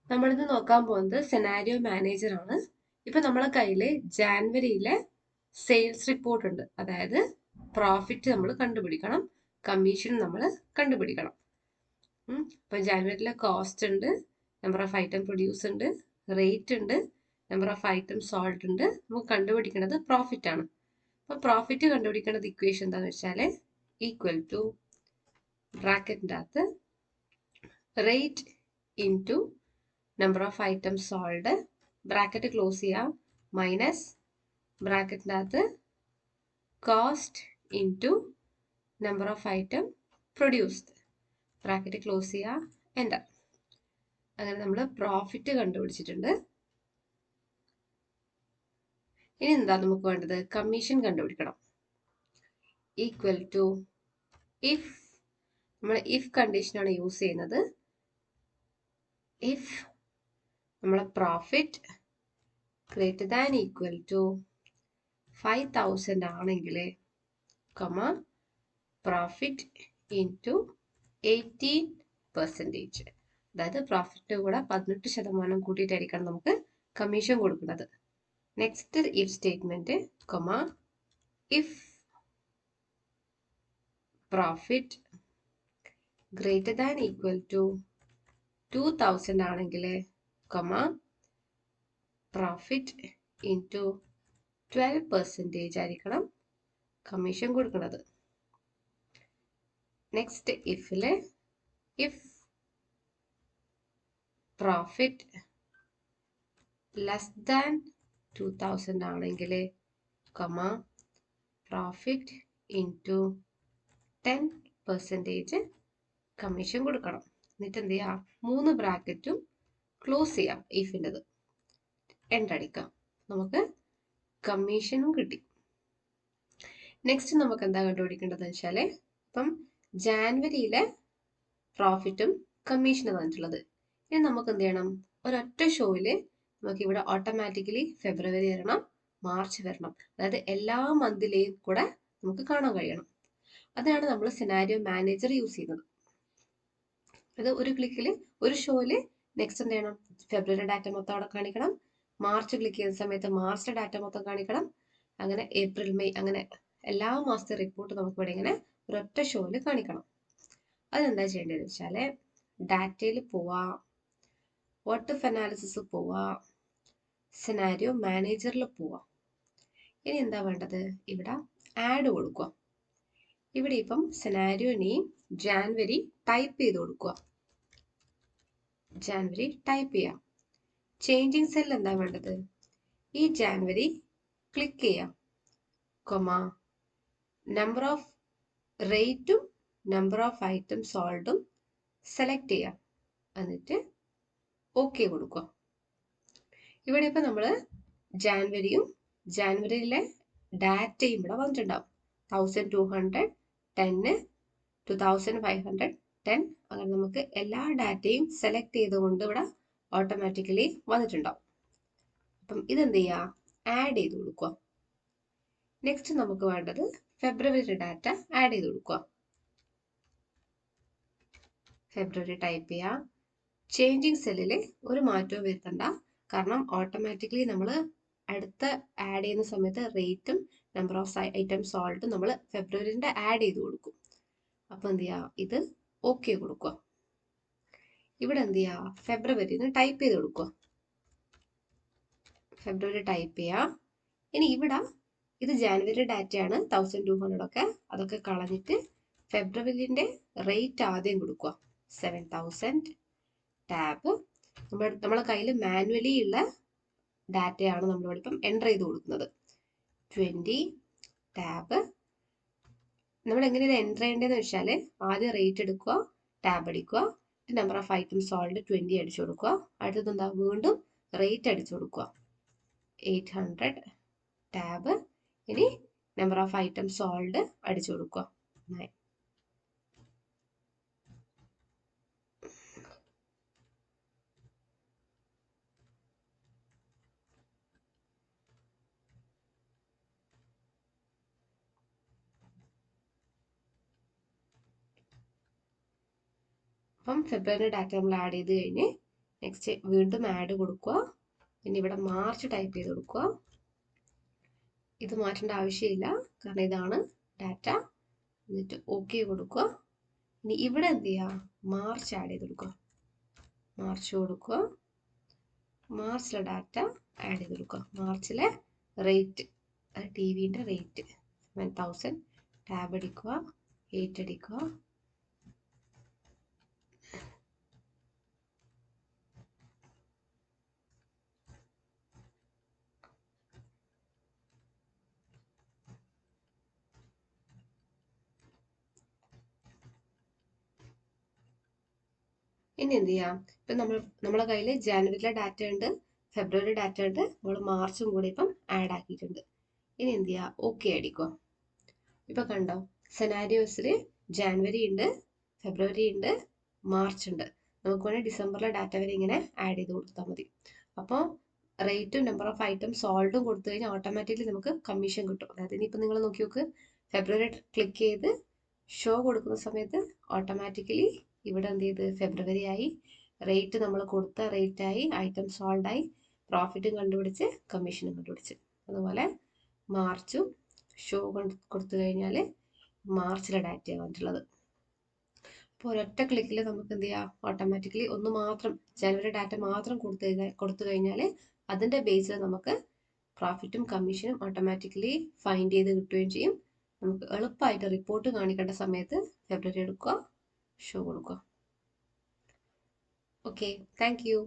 നമ്മളിന്ന് നോക്കാൻ പോകുന്നത് സെനാരിയോ മാനേജർ ആണ്. ഇപ്പൊ നമ്മളെ കയ്യില് ജാനുവരിയിലെ സെയിൽസ് റിപ്പോർട്ട് ഉണ്ട്. അതായത് പ്രോഫിറ്റ് നമ്മൾ കണ്ടുപിടിക്കണം, കമ്മീഷൻ നമ്മൾ കണ്ടുപിടിക്കണം. ഇപ്പൊ ജാനുവരിയിലെ കോസ്റ്റ് ഉണ്ട്, നമ്പർ ഓഫ് ഐറ്റം പ്രൊഡ്യൂസ് ഉണ്ട്, റേറ്റ് ഉണ്ട്, നമ്പർ ഓഫ് ഐറ്റം സോൾഡ് ഉണ്ട്. നമുക്ക് കണ്ടുപിടിക്കുന്നത് പ്രോഫിറ്റ് ആണ്. അപ്പൊ പ്രോഫിറ്റ് കണ്ടുപിടിക്കേണ്ടത് ഇക്വേഷൻ എന്താണെന്ന് വെച്ചാല് ഈക്വൽ ടു ബ്രാക്കറ്റിൻ്റെ അകത്ത് rate into number of item sold, bracket close ചെയ്യാം, മൈനസ് ബ്രാക്കറ്റിൻ്റെ അകത്ത് cost into number of item produced, bracket close ചെയ്യുക, എൻ്റർ. അങ്ങനെ നമ്മൾ പ്രോഫിറ്റ് കണ്ടുപിടിച്ചിട്ടുണ്ട്. ഇനി എന്താ നമുക്ക് വേണ്ടത്? കമ്മീഷൻ കണ്ടുപിടിക്കണം. ഈക്വൽ ടു ഇഫ്, നമ്മൾ ഇഫ് കണ്ടീഷനാണ് യൂസ് ചെയ്യുന്നത്. ഇഫ് നമ്മളെ profit greater than equal to 5,000 ആണെങ്കിൽ, പ്രോഫിറ്റ് ഇൻറ്റു 18%, അതായത് പ്രോഫിറ്റ് കൂടെ 18% കൂട്ടിയിട്ടായിരിക്കണം നമുക്ക് കമ്മീഷൻ കൊടുക്കുന്നത്. Next if statement, if profit greater than equal to 2,000 ആണെങ്കിൽ, പ്രോഫിറ്റ് ഇൻറ്റു 12% ആയിരിക്കണം കമ്മീഷൻ കൊടുക്കുന്നത്. നെക്സ്റ്റ് ഇഫില് ഇഫ് പ്രോഫിറ്റ് ലെസ് ദാൻ 2,000 ആണെങ്കിൽ, പ്രോഫിറ്റ് ഇൻറ്റു 10% കമ്മീഷൻ കൊടുക്കണം. എന്നിട്ട് എന്ത് ചെയ്യാം? 3 ബ്രാക്കറ്റും ക്ലോസ് ചെയ്യാം ഇഫിൻ്റെത്, എൻ്റർ അടിക്കാം. നമുക്ക് കമ്മീഷനും കിട്ടി. നെക്സ്റ്റ് നമുക്ക് എന്താ കണ്ടുപിടിക്കേണ്ടത് വെച്ചാൽ, ഇപ്പം ജാനുവരിയിലെ പ്രോഫിറ്റും കമ്മീഷനും തന്നിട്ടുള്ളത്. ഇനി നമുക്ക് എന്ത് ചെയ്യണം? ഒരൊറ്റ ഷോയിൽ നമുക്ക് ഇവിടെ ഓട്ടോമാറ്റിക്കലി ഫെബ്രുവരി വരണം, മാർച്ച് വരണം, അതായത് എല്ലാ മന്തിലെയും കൂടെ നമുക്ക് കാണാൻ കഴിയണം. അതാണ് നമ്മൾ സെനാരിയോ മാനേജർ യൂസ് ചെയ്യുന്നത്. അത് ഒരു ക്ലിക്കിൽ ഒരു ഷോയിൽ നെക്സ്റ്റ് എന്ത് ചെയ്യണം? ഫെബ്രുവരി ഡാറ്റ മൊത്തം അവിടെ കാണിക്കണം, മാർച്ച് ക്ലിക്ക് ചെയ്യുന്ന സമയത്ത് മാർച്ചിലെ ഡാറ്റ മൊത്തം കാണിക്കണം, അങ്ങനെ ഏപ്രിൽ മെയ് അങ്ങനെ എല്ലാ മാസത്തെ റിപ്പോർട്ട് നമുക്ക് ഇവിടെ ഇങ്ങനെ ഒരൊറ്റ ഷോയിൽ കാണിക്കണം. അതെന്താ ചെയ്യേണ്ടതെന്ന് വെച്ചാൽ, ഡാറ്റയിൽ പോവാ, വാട്ട് ഇഫ് അനാലിസിസ് പോവാ, സെനാരിയോ മാനേജറിൽ പോവാ. ഇനി എന്താ വേണ്ടത്? ഇവിടെ ആഡ് കൊടുക്കുക. ഇവിടെ ഇപ്പം സെനാരിയോ നെയിം ജാനുവരി ടൈപ്പ് ചെയ്ത് കൊടുക്കുക. ജാനുവരി ടൈപ്പ് ചെയ്യാം. ചേഞ്ചിങ് സെൽ എന്താ വേണ്ടത്? ഈ ജാനുവരി ക്ലിക്ക് ചെയ്യാം, നമ്പർ ഓഫ് റേറ്റും നമ്പർ ഓഫ് ഐറ്റം സോൾഡും സെലക്ട് ചെയ്യാം, എന്നിട്ട് ഓക്കെ കൊടുക്കുക. ഇവിടെ ഇപ്പം നമ്മൾ ജാനുവരിയിലെ ഡാറ്റയും ഇവിടെ വന്നിട്ടുണ്ടാവും. 1,200, 10, 2,500, 10, അങ്ങനെ നമുക്ക് എല്ലാ ഡാറ്റയും സെലക്ട് ചെയ്തുകൊണ്ട് ഇവിടെ ഓട്ടോമാറ്റിക്കലി വന്നിട്ടുണ്ടാവും. അപ്പം ഇതെന്ത് ചെയ്യുക? ആഡ് ചെയ്ത് കൊടുക്കുക. നെക്സ്റ്റ് നമുക്ക് വേണ്ടത് ഫെബ്രുവരി ഡാറ്റ ആഡ് ചെയ്ത് കൊടുക്കുക. ഫെബ്രുവരി ടൈപ്പ് ചെയ്യാം. ചേഞ്ചിങ് സെല്ലിൽ ഒരു മാറ്റവും വരുത്തണ്ട, കാരണം ഓട്ടോമാറ്റിക്കലി നമ്മൾ അടുത്ത ആഡ് ചെയ്യുന്ന സമയത്ത് റേറ്റും നമ്പർ ഓഫ് ഐറ്റം സോൾട്ടും നമ്മൾ ഫെബ്രുവരിൻ്റെ ആഡ് ചെയ്ത് കൊടുക്കും. അപ്പോൾ എന്ത് ചെയ്യുക? ഇത് ഓക്കെ കൊടുക്കുക. ഇവിടെ എന്ത് ചെയ്യുക? ഫെബ്രുവരിന്ന് ടൈപ്പ് ചെയ്ത് കൊടുക്കുക. ഫെബ്രുവരി ടൈപ്പ് ചെയ്യുക. ഇനി ഇവിടെ ഇത് ജാനുവരി ഡാറ്റയാണ്, 1,200 ഒക്കെ, അതൊക്കെ കളഞ്ഞിട്ട് ഫെബ്രുവരിൻ്റെ റേറ്റ് ആദ്യം കൊടുക്കുക. 7,000 ടാബ്. നമ്മളെ കയ്യിൽ മാനുവലി ഉള്ള ഡാറ്റയാണ് നമ്മളിവിടെ ഇപ്പം എൻ്റർ ചെയ്ത് കൊടുക്കുന്നത്. 20 ടാബ്. നമ്മൾ എങ്ങനെയാണ് എൻ്റർ ചെയ്യേണ്ടതെന്ന് വെച്ചാൽ, ആദ്യം റേറ്റ് എടുക്കുക, ടാബ് അടിക്കുക, നമ്പർ ഓഫ് ഐറ്റം സോൾഡ് 20 അടിച്ചു കൊടുക്കുക. അടുത്തത് എന്താ? വീണ്ടും റേറ്റ് അടിച്ചു കൊടുക്കുക, 800 ടാബ്. ഇനി നമ്പർ ഓഫ് ഐറ്റം സോൾഡ് അടിച്ചു കൊടുക്കുക, 9. അപ്പം ഫെബ്രുവരി ഡാറ്റ നമ്മൾ ആഡ് ചെയ്ത് കഴിഞ്ഞ് നെക്സ്റ്റ് വീണ്ടും ആഡ് കൊടുക്കുക. പിന്നെ ഇവിടെ മാർച്ച് ടൈപ്പ് ചെയ്ത് കൊടുക്കുക. ഇത് മാറ്റേണ്ട ആവശ്യമില്ല, കാരണം ഇതാണ് ഡാറ്റ. എന്നിട്ട് ഓക്കെ കൊടുക്കുക. ഇനി ഇവിടെ എന്ത് ചെയ്യുക, മാർച്ച് ആഡ് ചെയ്ത് കൊടുക്കുക. മാർച്ച് കൊടുക്കുക. മാർച്ചിലെ ഡാറ്റ ആഡ് ചെയ്ത് കൊടുക്കുക. മാർച്ചിലെ റേറ്റ്, ടി വിൻ്റെ റേറ്റ് 7000. ടാബ് അടിക്കുക, 8 അടിക്കുക. ഇനി എന്ത് ചെയ്യാം, ഇപ്പം നമ്മളെ കയ്യിൽ ജനുവരിയിലെ ഡാറ്റ ഉണ്ട്, ഫെബ്രുവരി ഡാറ്റ ഉണ്ട്, നമ്മൾ മാർച്ചും കൂടി ഇപ്പം ആഡ് ആക്കിയിട്ടുണ്ട്. ഇനി എന്ത് ചെയ്യുക, ഓക്കെ അടിക്കുക. ഇപ്പം കണ്ടോ, സെനാരിയോസിൽ ജാനുവരി ഉണ്ട്, ഫെബ്രുവരി ഉണ്ട്, മാർച്ച് ഉണ്ട്. നമുക്ക് വേണമെങ്കിൽ ഡിസംബറിലെ ഡാറ്റ വരെ ഇങ്ങനെ ആഡ് ചെയ്ത് കൊടുത്താൽ മതി. അപ്പോൾ റേറ്റും നമ്പർ ഓഫ് ഐറ്റം സോൾഡും കൊടുത്തു കഴിഞ്ഞാൽ ഓട്ടോമാറ്റിക്കലി നമുക്ക് കമ്മീഷൻ കിട്ടും. അതായത് ഇനിയിപ്പോൾ നിങ്ങൾ നോക്കി നോക്ക്, ഫെബ്രുവരി ക്ലിക്ക് ചെയ്ത് ഷോ കൊടുക്കുന്ന സമയത്ത് ഓട്ടോമാറ്റിക്കലി ഇവിടെ എന്ത് ചെയ്ത് ഫെബ്രുവരി ആയി, റേറ്റ് നമ്മൾ കൊടുത്ത റേറ്റ് ആയി, ഐറ്റം സോൾഡ് ആയി, പ്രോഫിറ്റും കണ്ടുപിടിച്ച് കമ്മീഷനും കണ്ടുപിടിച്ച്. അതുപോലെ മാർച്ചും ഷോ കൊടുത്തു കഴിഞ്ഞാൽ മാർച്ചിലെ ഡാറ്റയാണ് വന്നിട്ടുള്ളത്. അപ്പോൾ ഒരൊറ്റ ക്ലിക്കിൽ നമുക്ക് എന്ത് ചെയ്യാം, ഓട്ടോമാറ്റിക്കലി ഒന്ന് മാത്രം ജനുവരി ഡാറ്റ മാത്രം കൊടുത്തു കഴിഞ്ഞാൽ അതിൻ്റെ ബേസിൽ നമുക്ക് പ്രോഫിറ്റും കമ്മീഷനും ഓട്ടോമാറ്റിക്കലി ഫൈൻഡ് ചെയ്ത് കിട്ടുകയും ചെയ്യും. നമുക്ക് എളുപ്പമായിട്ട് റിപ്പോർട്ട് കാണിക്കേണ്ട സമയത്ത് ഫെബ്രുവരി എടുക്കുക, ഷോ കൊടുക്കുക. Okay, thank you.